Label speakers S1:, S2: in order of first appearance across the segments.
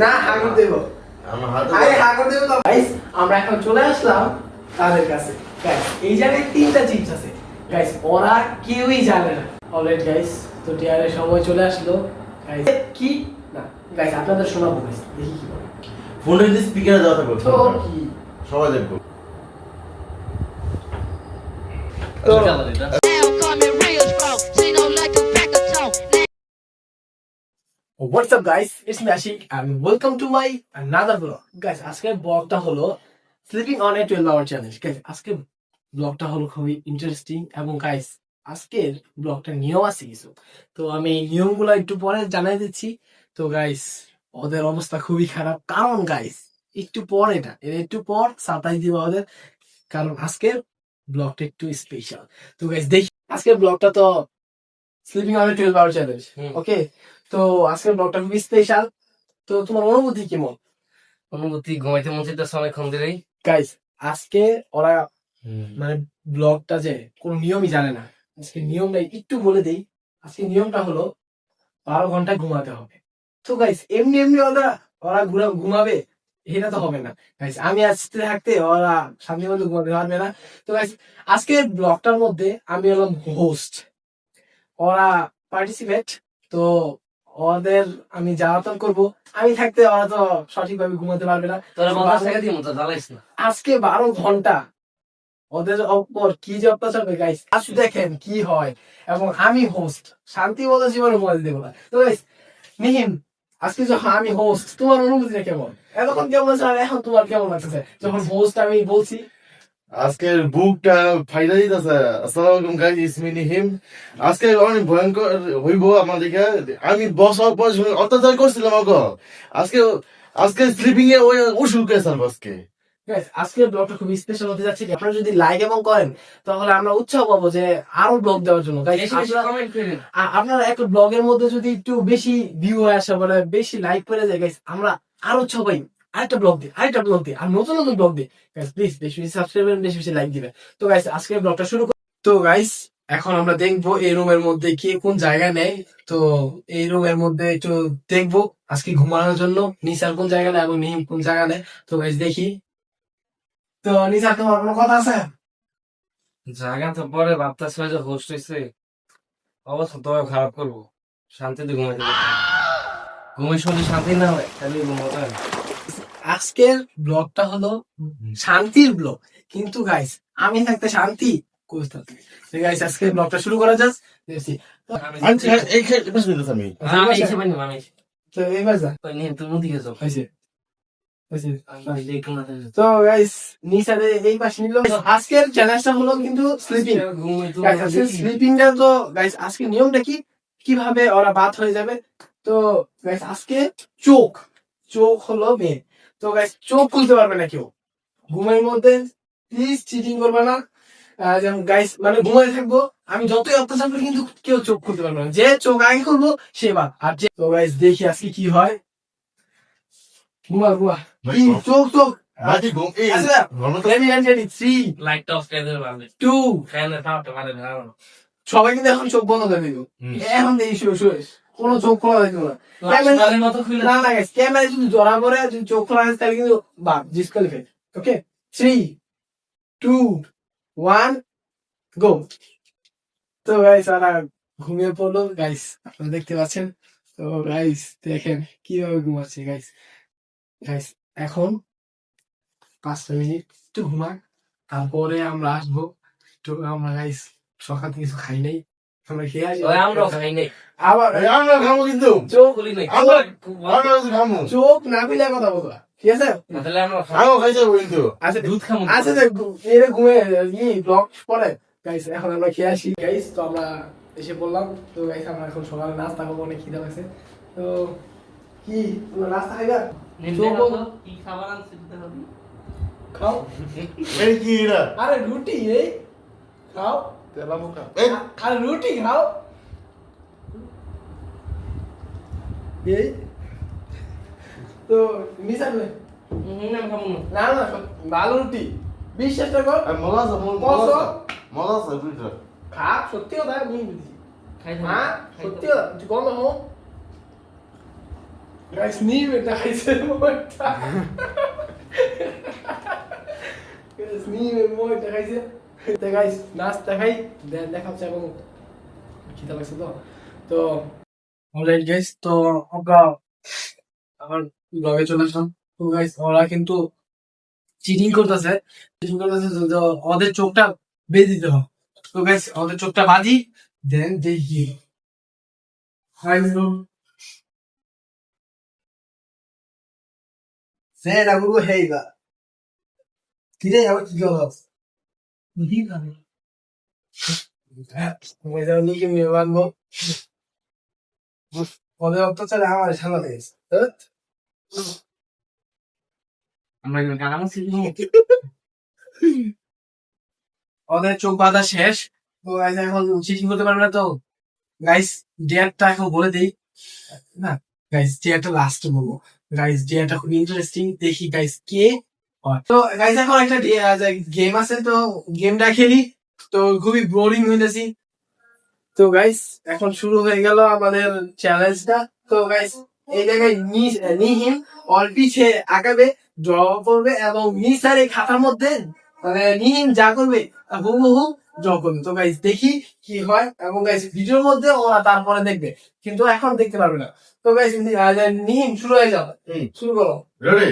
S1: না হাগুর দেব হাগুর দেব তো গাইস আমরা এখন চলে আসলাম তাদের কাছে গাইস এই জায়গায় তিনটা চিপস আছে গাইস ওরা কেউই জানে না অলরাইট গাইস তো টিআরের সময় চলে আসলো গাইস কি না গাইস আপনাদের শোনাবো গাইস দেখি কি বলে
S2: ফোনের যে স্পিকারে দেওয়া থাকবে
S1: তো কি
S2: সবাই দেখবো
S1: তো What's up guys, it's me Ashik and welcome to my another vlog. Guys, আজকের ব্লগটা হলো sleeping on a 12-hour challenge. Guys, আজকের ব্লগটা হলো খুবই ইন্টারেস্টিং এবং গাইস আজকের ব্লগটা নিয়ম আছে কিছু। তো আমি এই নিয়মগুলো একটু পরে জানাই দিচ্ছি। তো গাইস ওদের অবস্থা খুবই খারাপ কারণ গাইস একটু পর একটু পর সারপ্রাইজ দিব ওদের কারণ আজকের ব্লগটা একটু স্পেশাল। তো গাইস দেখি আজকের ব্লগটা তো sleeping on a 12-hour challenge. Okay, তো আজকের ব্লগটা খুবই স্পেশাল। তো তোমার অনুভূতি কেমন?
S3: অনুভূতি ঘুমাইতে মন চাইতেছে অনেকক্ষণ ধরেই।
S1: গাইস আজকে ওরা মানে ব্লগটা যে কোনো নিয়মই জানে না। আজকে নিয়মটা একটু বলে দেই। আজকে নিয়মটা হলো 12 ঘন্টা ঘুমাতে হবে। তো গাইস এমনি ওরা ঘুমাবে এটা তো হবে না গাইস। আমি আসতে থাকতে ওরা শান্তি মতো ঘুমাতে পারবে না। তো গাইস আজকের ব্লগটার মধ্যে আমি হলাম হোস্ট, ওরা পার্টিসিপেট। তো ওদের আমি জ্বালাতন করবো, আমি থাকতে ওরা তো সঠিকভাবে ঘুমাতে পারবে না।
S3: তোরা বাতাস থেকে দিমু তো জ্বালাইস না।
S1: আজকে 12 ঘন্টা ওদের ওপর কি যে অত্যাচার হবে গাইস আজ দেখেন কি হয়। এবং আমি হোস্ট, শান্তি মতো জীবনে ঘুমাতে দেবো না। তো গাইস নিহিম আজকে যখন আমি হোস্ট তোমার অনুভূতিটা কেমন? এতক্ষণ কেমন আছে আর এখন তোমার কেমন লাগতেছে যখন হোস্ট আমি বলছি?
S2: আজকের বুকটা ফাইদা দিতেছে। আসসালামু আলাইকুম গাইস, ইটস মি নিহিম। আজকে অনেক ভয়ঙ্কর হইব আমার দিকে। আমি বছর পর অত্যাচার করছিলাম ওকে। আজকে স্লিপিং এ ওই ওষুধ খেয়েছিলাম আজকে।
S1: গাইস আজকের ব্লগটা খুব স্পেশাল হতে যাচ্ছে। আপনারা যদি লাইক এবং করেন তাহলে আমরা উৎসাহ পাবো যে আরো ব্লগ দেওয়ার জন্য। গাইস আপনারা একটা ব্লগের মধ্যে যদি একটু বেশি ভিউ হয়ে আসে বলে বেশি লাইক করে যায় গাইস আমরা আরো উৎসাহ পাই আরেকটা ব্লগ দিই আর নতুন ব্লগ দিই। গাইস প্লিজ বেশি বেশি সাবস্ক্রাইব করেন, বেশি লাইক দিবেন। তো গাইস আজকের ব্লগটা শুরু করি। তো গাইস এখন আমরা দেখবো এই রুমের মধ্যে কে কোন জায়গা নেয়। তো এই রুমের মধ্যে একটু দেখবো আজকে ঘুমানোর জন্য নিসার কোন জায়গা নেয় এবং নিহিম কোন জায়গা নেয়। তো গাইস দেখি। তো নিসার তোমার কোনো কথা আছে?
S3: জায়গা তো পরে ভাবতেছে যে হোস্ট হয়েছে অবস্থা তো খারাপ করবো, শান্তিতে ঘুমাইতে পারছি না। ঘুমের সময় শান্তি না হয় খালি ঘুমাতে।
S1: আজকের ব্লগটা হলো শান্তির ব্লগ, কিন্তু গাইস আমি থাকতে শান্তি কোথায়? তো গাইস আজকে ব্লগটা শুরু করা যাক। দেখছি
S2: এই খেয়ে বসে দিতেছি আমি।
S3: আমি এসে পাইনি আমি।
S1: তো এইবার যা
S3: তো নিয়ে তুমি দিকে যাও।
S1: হয়েছে।
S3: আমি দেখো না তাহলে।
S1: তো গাইস নিসারে এই পাশে নিল। আজকের চ্যালেঞ্জটা হলো কিন্তু স্লিপিং। স্লিপিংটা তো গাইস আজকে নিয়মটা কি কিভাবে ওরা বাদ হয়ে যাবে। তো গাইস আজকে চোখ হলো মেন। তো গাইস চোখ খুলতে পারবে না কেউ ঘুমের মধ্যে। প্লিজ চিটিং করবে না। যেমন গাইস মানে ঘুমাতে থাকবো আমি যতই অত্যাচার করি কিন্তু কেউ চোখ খুলতে পারবে না। যে চোখ আগে খুলবো সে বাদ। আর যে তো গাইস দেখি আজকে কি হয়। ঘুমা চোখ
S2: বাকি ঘুম এই
S1: রেডি 3
S3: লাইটটা অফ করে দেবে ভালো।
S1: 2
S3: ফ্যানে তাপটা ভালো না।
S1: সবাই কিন্তু এখন চোখ বন্ধ করে দিল। এখন দেখি শুয়ে কোনো চোখ খোলা দেখবো না।
S3: লাইটের মতো খুলে
S1: না গাইস ক্যামেরা যদি ধরা পড়ে যদি চোখ খোলা আছে তাহলে কিন্তু বাদ ডিসকোয়ালিফাই। ওকে 3 2 1 গো। তো গাইস ওরা ঘুমিয়ে পড়লো গাইস, আপনারা দেখতে পাচ্ছেন। তো গাইস দেখেন কিভাবে ঘুমাচ্ছে গাইস। এখন 5 মিনিট একটু ঘুমাক, তারপরে আমরা আসবো। একটু আমরা গাইস সকাল থেকে কিছু খাই নাই, আমরা খেয়ে আসি।
S3: আমরাও খাই নাই।
S1: আবার
S2: আমরা খাবো কিন্তু
S1: চোখ
S3: খুলি নাই।
S2: আমরা খাবো।
S1: চোখ না খুলে কথা বলবা ঠিক আছে।
S3: তাহলে আমরা
S2: আমিও খাই যাবো কিন্তু।
S1: আচ্ছা
S3: দুধ খাবো।
S1: আচ্ছা এর ঘুমে ব্লগ পরে গাইস এখন আমরা খেয়ে আসি গাইস। তো আমরা এসে বললাম। তো গাইস আমরা এখন সকালে নাস্তা খাবো, অনেক খিদা লাগছে। তো কি তোমরা নাস্তা খাইবা?
S3: কি খাবার আনছে দিতে হবে?
S1: খাও।
S2: এই কি এরা?
S1: আরে রুটি এই খাও।
S2: তেলা মুখা।
S1: আরে রুটি খাও এই। তো নিসার ভাই
S3: আমি খাবো না।
S1: না না ভালো রুটি বিশ্বাসটা কর।
S2: মজা আছে মজা আছে বুঝছো?
S1: খা সত্যি কথা আমি বুঝছি।
S3: খাই
S1: হ্যাঁ সত্যি কথা তুই কম হোক। গাইস নিয়ে দেখাইছে মোটা গাইস নিয়ে মোটা দেখাইছে তো গাইস নাচ দেখাই দেখাচ্ছে এবং খিদা লাগছে তো অলরাইট গাইস তো আমরা আমার ব্লগে চলে আসলাম তো গাইস ওরা কিন্তু চিটিং করতেছে তো ওদের চোখটা বেঁধে দিতে হবে তো গাইস ওদের চোখটা বাঁধি দেন দেখি hi bro Sei la Google Heiga. Tirei a outra violão. Liga, né? Mas eu nem que me mando. Quando eu tô sendo a chama vez.
S3: আমরা কিন্তু গান শিখবো
S1: ওদের চোখ বাঁধা শেষ তো গাইস এখন চিটিং করতে পারবে না তো গাইস ডেটটা এখন বলে দেই না গাইস ডেটটা লাস্ট বলবো গাইস ডেটটা খুব ইন্টারেস্টিং দেখি গাইস কে হয়। তো গাইস এখন একটা গেম আছে তো গেমটা খেলি তো খুবই বোরিং হইতেছি তো গাইস এখন শুরু হয়ে গেল আমাদের চ্যালেঞ্জটা তো গাইস এই জায়গায় নিহিম অল্পি সে আঁকাবে ড্র করবে এবং নিসার এই খাতার মধ্যে মানে নিহিম যা করবে হুবহু ড্র করবে তো গাইস দেখি কি হয় এবং গাইস ভিডিওর মধ্যে ওরা তারপরে দেখবে কিন্তু এখন দেখতে পারবে না তো গাইস নিহিম শুরু হয়ে যাও শুরু করো
S2: ready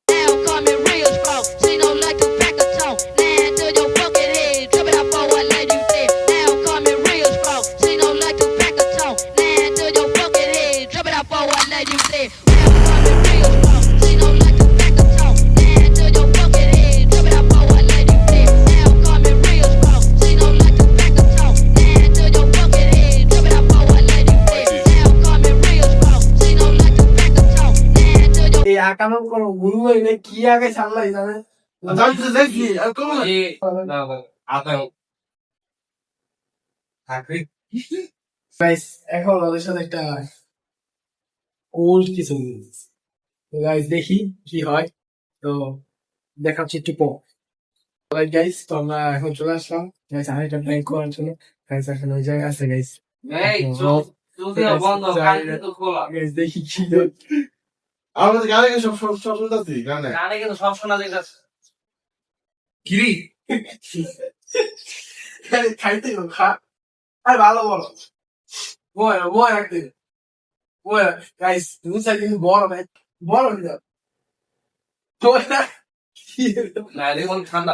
S4: Now coming real strong. She don't like to pack a tone. Land to your fucking head. Drop it out for what lady said. Now coming real strong. She don't like to pack a tone. Land to your fucking head. Drop it out for what lady said. Now coming real strong. She don't like to pack a tone. Land to your fucking head. Drop it out for what lady said. Now coming real strong. She don't like to pack a tone. Land to your fucking head. Drop it out for what lady said. Now coming real strong. She don't like to pack a tone. Land to your
S1: এই আঁকানোর কোনো গুরু এনে কি আগে সামলাই জানে
S2: যাইতে দেখি আর কোন
S3: এই না আতা থাকবে
S1: গাইস এখন ওদের সাথে একটা ওল্ড কিছু গাইস দেখি কি হয় তো দেখাচ্ছি একটু পর গাইস তো আমরা এখন চলে আসলাম গাইস আরেকটা প্র্যাঙ্ক করার জন্য গাইস এখন ওই জায়গায় আছে গাইস
S3: এই চোখ তুমিও বন্ধ কান কিন্তু খোলা
S1: গাইস দেখি কি হয়
S2: আমাদের গানে সব সব সব শুনতাছি গানে
S3: গানে কিন্তু সব শোনা যাইতাছে কিরি
S1: খাইতে খা আর ভালো বলো বয় একদিন বয় গাইস তুমি সাইড কিন্তু বড় ভাই বড় হয়ে যাও তো
S3: না দেখুন ঠান্ডা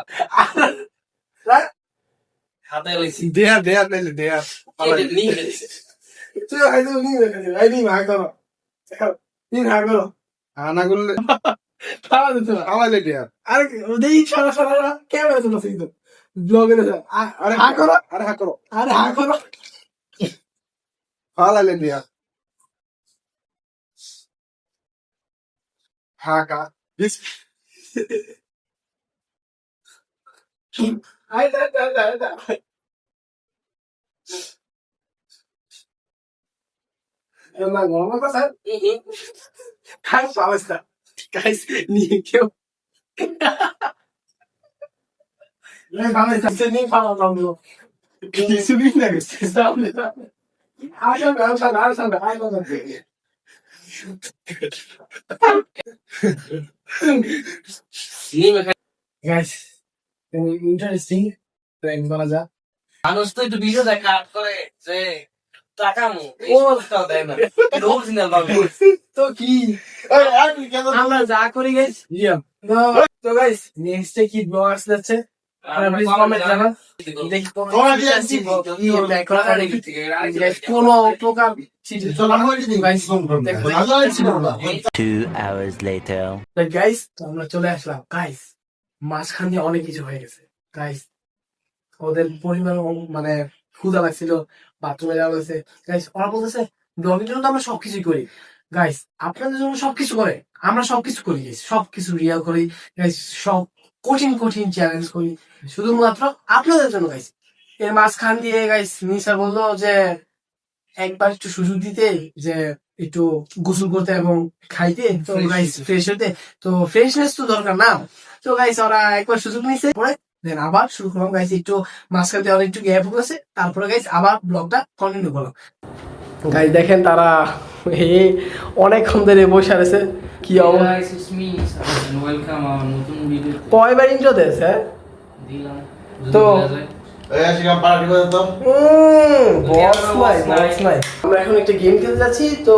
S3: হাতে লইছি
S1: দেয়া পেলে দেয়া
S3: এই নিয়ে গেছে
S1: তুই হয়তো নিয়ে ভাগ করো নিয়ে ভাগ করো
S2: আনা করলে
S1: খাওয়া দিতে না
S2: আমালে দিয়া
S1: আরে দেখি সারা সারা ক্যামেরা চলে কিন্তু ব্লগে আরে হা করো
S2: আরে হা করো
S1: আরে হা করো
S2: হালালে দিয়া হাকা দিস
S1: আই দা না গরম কথা খাই পাওয়াস্তা গাইস নিয়ে কেউ না ভালো আছে নিয়ে খাওয়া দাও কিছু দিন না গেছে সামনে আর সামনে আই না
S3: নিমে খাই
S1: গাইস ইন্টারেস্টিং প্র্যাঙ্ক করা যা
S3: মানুষ তো একটু ভিডিও দেয় কাট করে যে টাকামু
S1: ও
S3: ওটাও দেয় না অরিজিনাল ভাবে
S1: তো কি
S2: আমি কেন
S1: আমরা যা করি গাইস তো গাইস নেক্সট কি ব্লগ আসছে আপনারা প্লিজ কমেন্ট জানান দেখি কোনো প্রকার
S5: Two hours later.
S1: গাইস আমরা চলে আসলাম গাইস মাঝখান দিয়ে অনেক কিছু হয়ে গেছে গাইস ওদের পরিবার মানে ক্ষুধা লাগছিল বাথরুমে যাওয়া হয়েছে গাইস ওরা বলতেছে ব্লগের জন্য তো আমরা সবকিছুই করি গাইস আপনাদের জন্য সবকিছু করে আমরা সবকিছু করি গাইস সবকিছু রিয়াল করি গাইস সব কঠিন কঠিন চ্যালেঞ্জ করি শুধুমাত্র আপনাদের জন্য গাইস এর মাঝখান দিয়ে গাইস নিশা বললো যে একবার একটু সুযোগ দিতে যে একটু গোসল করতে এবং খাইতে তো গাইস ফ্রেশ হতে তো ফ্রেশনেস তো দরকার না তো গাইস ওরা একবার সুযোগ নিছে পরে দেন আবার শুরু করলাম গাইস একটু মাঝখান দিয়ে অনেক একটু গ্যাপ হয়েছে তারপরে গাইস আবার ব্লগটা কন্টিনিউ করলাম গাইস দেখেন তারা এই অনেকক্ষণ ধরে বসে আছে কি অবস্থা
S3: Guys, it's me, and welcome our নতুন ভিডিও
S1: কয়বার ইন্ট্রো দেস হ্যাঁ
S3: দিলাম
S1: তো-
S2: এই আশিক পার্টি করে তো
S1: বক্স নাই আমরা এখন একটা গেম খেলতে যাচ্ছি তো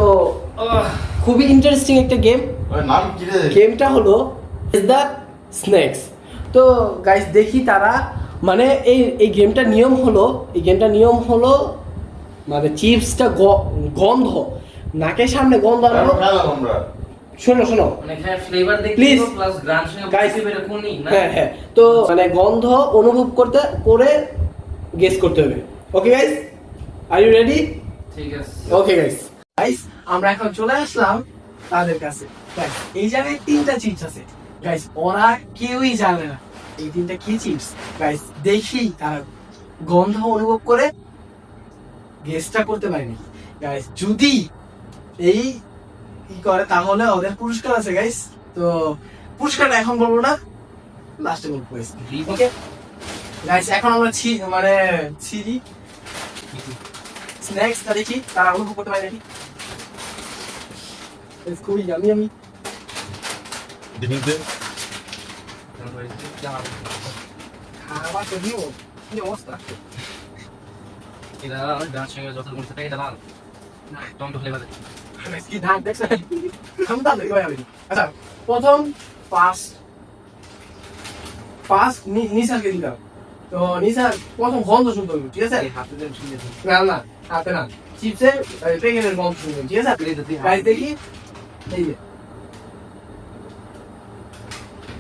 S1: খুবই ইন্টারেস্টিং একটা গেম
S2: ওই নাম কি রে
S1: গেমটা হলো ইজ দ্য স্ন্যাক্স তো গাইস দেখি তারা মানে এই গেমটার নিয়ম হলো মানে চিপসটা গন্ধ নাকের সামনে গন্ধ আনবো
S2: আমরা
S1: শোনো
S3: মানে এখানে ফ্লেভার দেখতে
S1: Please.
S3: প্লাস গ্রান সঙ্গে
S1: Guys.
S3: বেশি বের কোনই না
S1: হ্যাঁ তো মানে গন্ধ অনুভব করে গেস করতে হবে okay guys are you ready
S3: ঠিক আছে
S1: ওকে গাইস আমরা এখন চলে আসলাম তাদের কাছে Guys, এই জায়গায় 3টা চিপস আছে গাইস ওরা কেউই জানে না এই 3টা কি চিপস গাইস দেখি তারা গন্ধ অনুভব করে গেসটা করতে পারেনি গাইস যদি এই কি করে তাহলে ওদের পুরস্কার আছে গাইস তো পুরস্কারটা এখন বলবো না লাস্টে বলবো গাইস ওকে গাইস এখন আমরা মানে ছিরি স্ন্যাক্সটা দেখি তারা অনুভব করতে পারে নাকি খুবই আমি
S2: দেখতে
S1: খাবার তো দিও কি অবস্থা
S3: এটা গ্রান সঙ্গে যত গুণ থাকে এটা লাল না টমেটো ফ্লেভার
S1: কি ধান দেখছেন আমি তাহলে কি হবে আচ্ছা প্রথম ফার্স্ট নিসারকে দিলাম তো নিসার প্রথম গন্ধ শুনতে হবে ঠিক আছে
S3: হাতে দেন শুনে
S1: না হাতে না চিপসের প্যাকেটের গন্ধ শুনতে হবে ঠিক আছে গাইস দেখি এই যে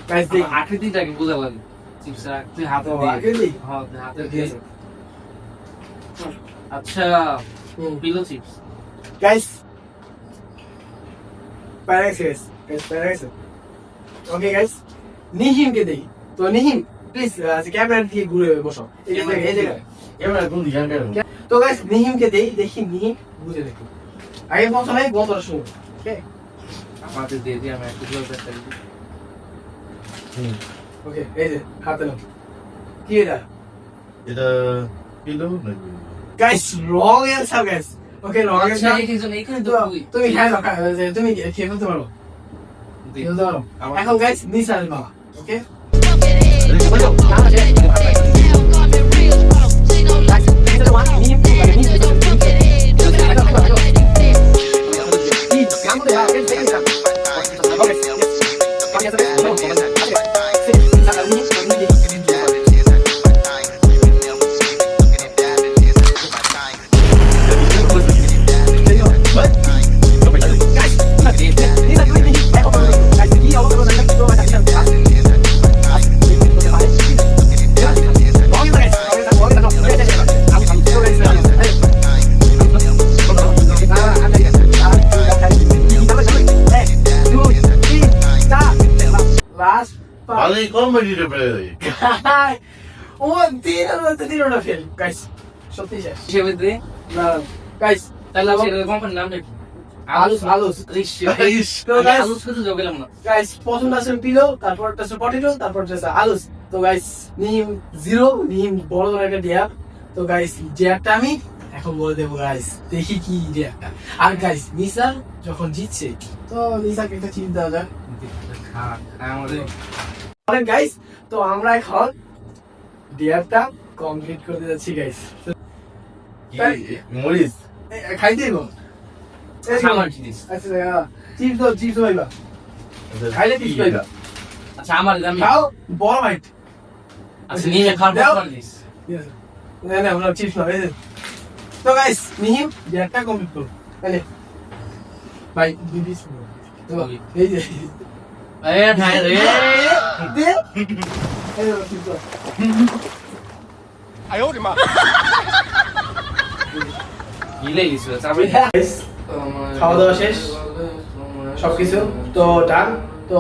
S1: গাইস দেখি
S3: আকৃতিটাকে বোঝা লাগে চিপস তুই হাতে
S1: ও,
S3: দিয়ে
S1: আকৃতি?
S3: হ্যাঁ তুই হাতে
S1: ঠিক
S3: দিয়ে
S1: আছে।
S3: আচ্ছা পিলো চিপস
S1: গাইস প্যারাক্সিস প্যারাক্সিস ওকে গাইস নিহিমকে দেখি তো নিহিম প্লিজ ক্যামেরা দিয়ে ঘুরে বসো এই জায়গায়
S2: এবার কোন দিকে আমি
S1: তো গাইস নিহিমকে দেখি নিহিম বুঝে দেখো আগে প্রথমে গন্ধটা শুনো ওকে
S3: হাতে দিয়ে দিয়ে আমি একটু জল পেতে
S1: ওকে এই যে হাতে নাও কি এটা
S2: এটা কিলো নাকি
S1: গাইস রং অ্যানসার গাইস ওকে রং
S3: আচ্ছা
S1: অ্যানসার
S3: এইখানে এইখানে তো
S1: তুমি হ্যাঁ তুমি খেয়ে ফেলতে পারো খেয়ে ফেলতে পারো এখন গাইস নিসার বাবা ওকে Last
S2: ভালোই কমেডি রে ভাই
S1: ও তিনটা ফেল গাইস সত্যি শেষ
S3: হিসেবে দে
S1: গাইস
S3: তাহলে সেটা কোম্পানির নামটা কি
S1: আলুস তো guys,
S3: আলুস কিছু যোগ গেলাম না
S1: গাইস প্রথমটা আছে পিলো তারপরটা আছে পটেটো তারপরটা আছে আলুস তো গাইস নিম 0 নিম বড় ধরনের একটা ডিয়ার তো গাইস ডিয়ারটা আমি এখন বলে দেবো গাইস দেখি কি ডিয়ারটা আর গাইস নিসার যখন জিতছে তো নিসাকে একটা চিন্তা দেওয়া যাক অনেক গাইস তো আমরা এখন ডিয়ারটা কমপ্লিট করতে যাচ্ছি গাইস
S2: মরিস
S1: খাইতে দিব
S3: আমার জিনিস
S1: আচ্ছা চিপস ভাইবা খাইলে চিপস ভাইবা
S3: আচ্ছা আমার আমি
S1: খাও বড় বাইট
S3: আচ্ছা নিয়ে খাওয়ার
S1: দাও।
S3: পর দিস
S1: না আমরা চিপস না এই যে। তো গাইস নিহিম ডিয়ারটা কমপ্লিট করো তাহলে ভাই দিদি তো এই যে
S3: এ ঠাই রে
S1: দে এই যে চিপস
S3: গিলে গেছে তারপরে
S1: গাইস খাওয়া দাওয়া শেষ সবকিছু তো ডান তো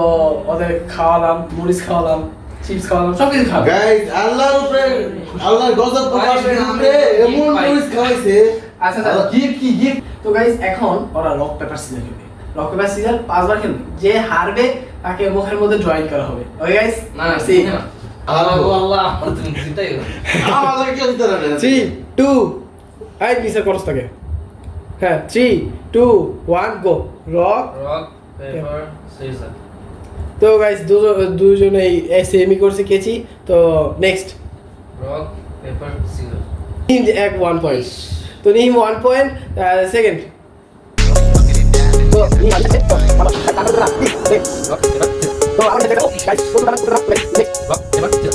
S1: ওদের খাওয়ালাম মরিচ খাওয়ালাম চিপস খাওয়ালাম সবকিছু খাওয়ালাম
S2: গাইস আল্লাহর উপরে আল্লাহর গজব প্রকাশের উপরে এমন মরিস খাওয়াইছে
S1: আচ্ছা গিফট কি গিফট তো গাইস এখন ওরা রক পেপার সিজার খেলবে রক পেপার সিজার 5 বার খেলবে যে হারবে তাকে মুখের মধ্যে ড্রয়িং করা হবে ওকে গাইস
S3: না
S1: সি
S3: না আল্লাহ আল্লাহ আমার তুমি চিন্তাই
S2: আমাদের কেউ দিতে পারে না
S1: 3 2 আই নিচে করস থাকে হ্যাঁ 3 2 1 গো রক
S3: রক পেপার সিজার
S1: তো গাইস দুজনেই সেমি করছে কেচি তো নেক্সট
S3: রক পেপার সিজার
S1: নিম এক 1 পয়েন্ট তো নিম 1 পয়েন্ট সেকেন্ড তো নিম আছে তো আমরা দেখো গাইস তো আমরা rock next
S3: rock paper scissor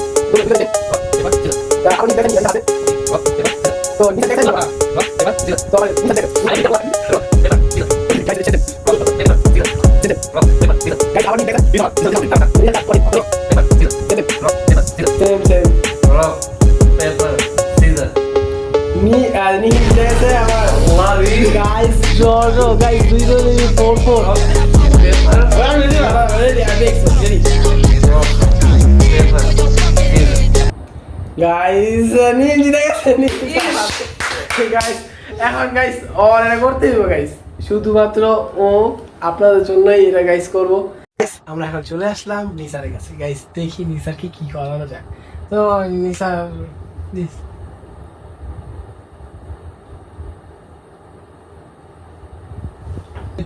S1: তো আমরা দেখেন কি আছে তো নিম দেখেন
S3: রক পেপার সিজার
S1: তো নিম দেখেন guys
S3: rock paper scissor
S1: guys আমরা দেখেন same same
S3: rock paper scissor
S1: নি দেখেছে আমার গাইস জো গাইস দুইজনে 4 4
S3: paper
S1: ready I make ready
S3: rock paper scissor
S1: guys নিম জিতে গেছে গাইস এখন গাইস অল এটা করতে দিব গাইস শুধুমাত্র ও আপনাদের জন্যই এটা গাইস করব আমরা এখন চলে আসলাম নিসারের কাছে গাইস দেখি নিসারকে কি করানো যায় তো নিসার দিস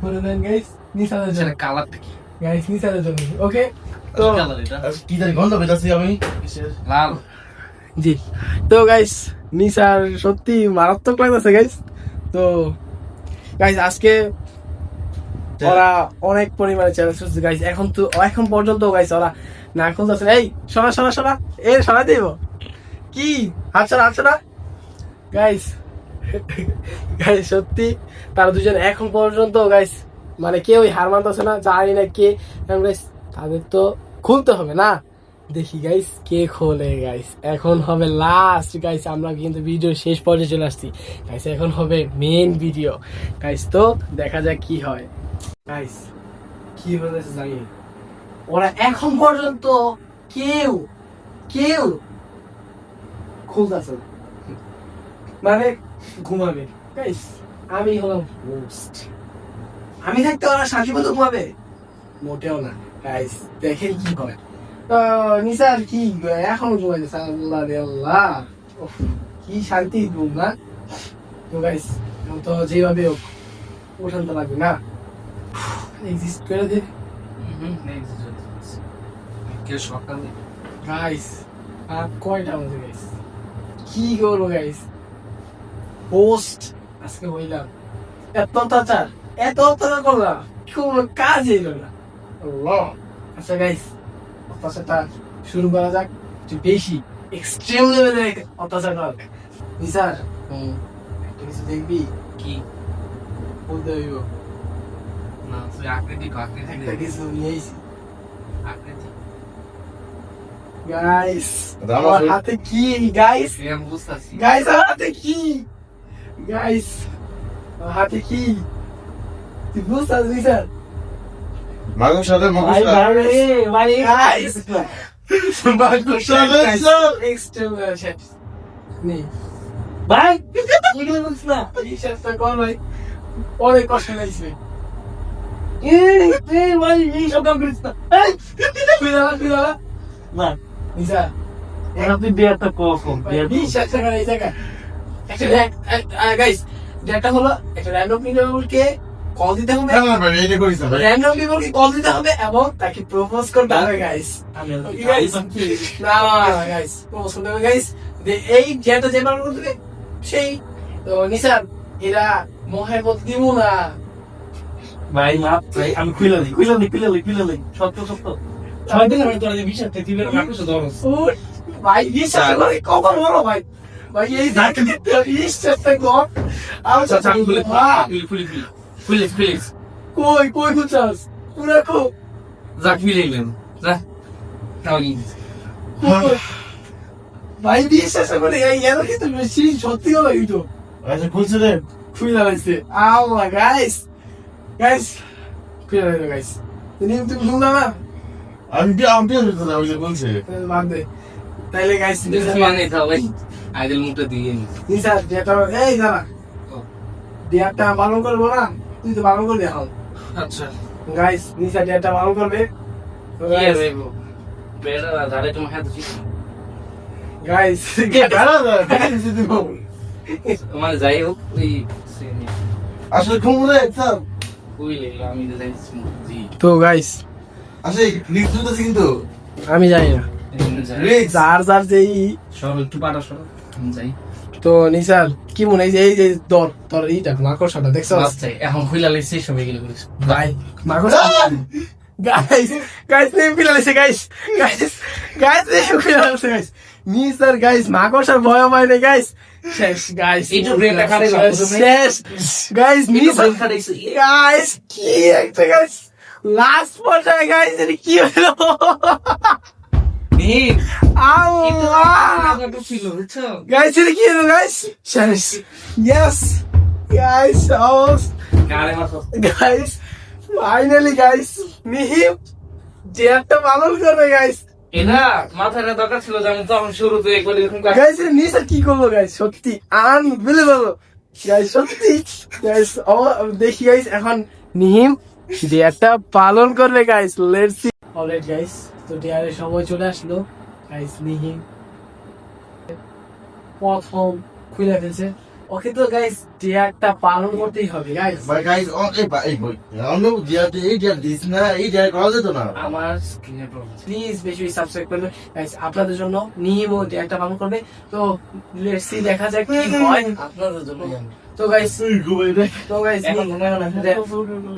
S1: করে দেন গাইস নিসারের জন্য
S3: কালারটা কি
S1: গাইস নিসারের জন্য ওকে তো
S3: কালার এটা
S2: কি জানি গন্ধ পেতাছি আমি
S3: লাল
S1: জি তো গাইস নিসার সত্যি মারাত্মক লাগতেছে গাইস তো গাইস আজকে ওরা অনেক পরিমাণে চ্যালেঞ্জ করছে গাইস এখন পর্যন্ত গাইস ওরা না খুলতেছে এই শোনা এ শোনা দিব কি হাতছাড়া গাইস গাইস সত্যি তারা দুজন এখন পর্যন্ত গাইস মানে কেউই হার মানতেছে না জানি না কে গাইস তাদের তো খুলতে হবে না দেখি গাইস কে খোলে গাইস এখন হবে লাস্ট গাইস আমরা কিন্তু ভিডিও শেষ পর্যায়ে চলে আসছি গাইস এখন হবে মেন ভিডিও গাইস তো দেখা যাক কি হয় গাইস কি হয়েছে জানি না। ওরা এখন পর্যন্ত কেউ খুলতেছে না। মানে ঘুমাবে গাইস আমি হলাম হোস্ট আমি থাকতে ওরা শান্তি মতো ঘুমাবে মোটেও না গাইস দেখেন কি হয় নিসার কি এখনো ঘুমাইছে আল্লাহ রে আল্লাহ উফ, কি শান্তি ঘুম না তো গাইস তো যেভাবে হোক উঠান তো লাগবে না এক্সিস্ট করে দে
S3: কে সকালে
S1: গাইস আর কয়টা বাজে গাইস কি করবো গাইস পোস্ট আজকে হইলাম এত অত্যাচার করলাম কোনো কাজ এলো না আল্লাহ আচ্ছা গাইস অত্যাচারটা শুরু করা যাক একটু বেশি এক্সট্রিম লেভেলে অত্যাচার করা যাক নিসার একটা কিছু দেখবি
S3: কি
S1: বলতে হইব
S3: না তুই আকৃতি
S1: একটা কিছু নিয়েছি
S3: আকৃতি
S1: গাইস
S2: আমার
S1: আমার হাতে কি গাইস
S3: আমি বুঝতেছি
S1: গাইস আমার হাতে কি গাইস আমার হাতে কি তুই বুঝতে পারছিস স্যার
S2: মাগুর সাথে
S1: ভাই ভাই গাইস
S2: মাগুর সাথে
S1: এক্সট্রিম শেট নেই ভাই এগুলো বুঝছ না এই শেটটা কর ভাই অনেক কষ্ট লাগছে ভাই এই সব কাম করিস না এই তুই না নিসা
S3: এখন তুই বিয়েটা কখন
S1: বিশ্বাস টাকা এই জায়গা একটা গাইস যেটা হলো একটা র্যান্ডম পিপলকে কল দিতে হবে
S2: এইটা করিস না ভাই
S1: র্যান্ডম পিপলকে কল দিতে হবে এবং তাকে প্রপোজ করতে হবে গাইস গাইস না গাইস প্রপোজ করতে হবে গাইস এই যেটা যে বার করতে সেই তো নিসার এরা মোহের মধ্যে দিব না
S3: ভাই মাপ ভাই আমি খুলে দিই সত্য ছয় দিন আমি তোরা যে বিশ্বাস দিবি না কাকুসে ধরস
S1: ভাই বিশ্বাস করে কখন বলো ভাই ভাই এই জায়গা দিতে বিশ্বাসটা কর আমি
S3: আচ্ছা আমি খুলে
S1: কই খুঁজছাস পুরা কো
S3: যা খুলে গেলেন যা তাহলে
S1: ভাই বিশ্বাস করে এই এর কিন্তু বেশি সত্যি হলো কিন্তু
S2: আচ্ছা খুলছে রে
S1: খুলে লাগাইছে আল্লাহ গাইস খুলে লাগাইছে গাইস তুমি শুনলা না
S2: আমি বিয়ে হইতো না ওই যে বলছে
S1: বাদ দে তাইলে গাইস
S3: মানে থাও ভাই আইদল মুখটা দিয়ে নি
S1: নিসা যেটা এই দাঁড়া ডেটটা পালন করবো না তুই তো পালন করবি এখন
S3: আচ্ছা
S1: গাইস নিসা ডেটটা পালন করবে
S3: ইয়ে দেবো বেড়া ধারে তোমার হাতে ঠিক
S1: গাইস
S2: বেড়া
S1: গাইস দিব
S3: মানে যাই হোক ওই
S2: আসলে ঘুমরে স্যার
S3: বুঝলি আমি তো যাইছি জি
S1: তো গাইস
S2: আসলে লিস্ট দিতেছি কিন্তু
S1: আমি জানি না
S2: রিক্স
S1: যার যার যেই
S3: সব একটু পাটা সব যাই
S1: তো নিসার কি মনে হয় এই যে তোর এইটা মাকড়সাটা দেখছো
S3: বাচ্চাই এখন খুইলা লাইছি সব এগুলো করিস
S1: ভাই মাকড়সা গাইস নেম ফিলাইছে গাইস নেম ফিলাইছে গাইস নিসার গাইস মাকড়সার ভয় পায় না গাইস শেষ গাইস
S3: একটু ব্রেনটা খারাপ লাগছে
S1: শেষ গাইস নিসার
S3: খারাইছে
S1: গাইস কি একটা গাইস লাস্ট পর্যায়ে গাইস এটা কি হলো
S3: নি
S1: আউ
S3: একটু ছিল বুঝছো
S1: গাইস এটা কি হলো গাইস শেষ ইয়েস গাইস
S3: গাড়ি মারছো
S1: গাইস ফাইনালি গাইস মিহিম যে একটা পালন করবে গাইস
S3: এটা মাথায় দরকার ছিল যে আমি তখন শুরুতে একবার এরকম
S1: গাইস নিসার কি করবো গাইস সত্যি আনবিলিভেবল গাইস সত্যি গাইস দেখি গাইস এখন নিহিম যে একটা পালন করবে guys let's see alright guys তো ডিয়ারের সময় চলে আসলো গাইস নিহিম প্রথম খুলে ফেলছে ওকে তো গাইস যে একটা পালন করতেই হবে গাইস
S2: ভাই গাইস ওকে ভাই বই আমি এই ডিয়ার দিস না এই ডিয়ার করা যেত না
S3: আমার স্ক্রিনে প্রবলেম
S1: প্লিজ বেশি সাবস্ক্রাইব করবে গাইস আপনাদের জন্য নিহিম ও যে একটা পালন করবে তো লেটস সি দেখা যাক কি হয়
S3: আপনাদের জন্য
S1: তো গাইস
S2: তুই ঘুমাই রে
S1: তো গাইস
S3: এখন মনে হয় না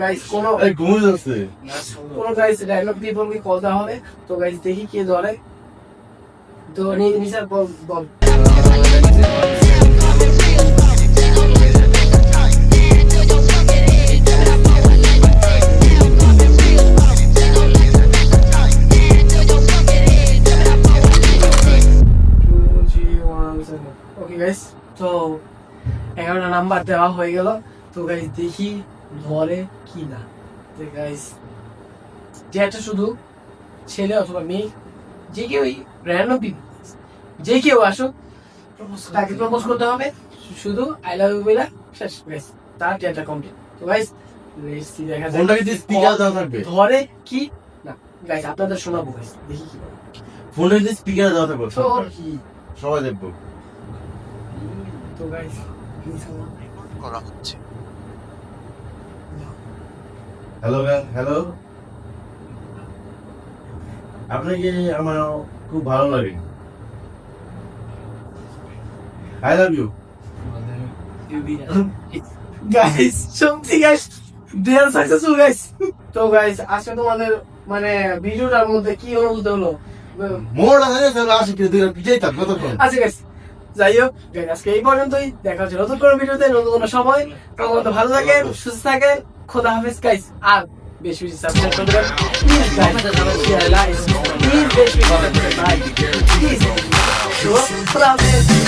S1: গাইস কোন
S2: এই ঘুমিয়ে যাচ্ছে
S1: গাইস ডায়লগ পিপলকে কল দেওয়া হবে তো গাইস দেখি কে ধরে তো নিসার বল ওকে গাইস তো 11টা নাম্বার দেওয়া হয়ে গেল তো গাইস দেখি ধরে কি না তো গাইস যেটা শুধু ছেলে অথবা মেয়ে যে কেউ র্যান্ডম পিপল যে কেউ আসুক তাকে প্রপোজ করতে হবে শুধু আই লাভ ইউ বলে শেষ গাইস তার ডেটা কমপ্লিট তো গাইস লেটস সি দেখা যাক
S2: ফোনটা কি স্পিকার দেওয়া থাকবে
S1: ধরে কি না গাইস আপনাদের শোনাবো গাইস দেখি কি বলে।
S2: ফোনে কি স্পিকার দেওয়া থাকবে
S1: তো কি
S2: সবাই দেখবো
S1: তো গাইস
S6: করা হচ্ছে
S2: হ্যালো হ্যালো আপনাকে আমার খুব ভালো লাগে আই লাভ ইউ
S1: গাইস সত্যি গাইস দে আর সাকসেসফুল গাইস তো গাইস আজকে তোমাদের মানে ভিডিওটার মধ্যে কি অনুভূতি হলো
S2: মোর আছে তাহলে আসি কি দুই পিছাই থাক কতক্ষণ
S1: আচ্ছা গাইস যাই হোক গাইস আজকে এই পর্যন্তই দেখা হচ্ছে নতুন কোনো ভিডিওতে নতুন কোনো সময় তখন ভালো থাকেন সুস্থ থাকেন খোদা হাফেজ গাইস আর বেশি বেশি সাবস্ক্রাইব করবেন please guys share like please বেশি বেশি সাবস্ক্রাইব প্লিজ খোদা হাফেজ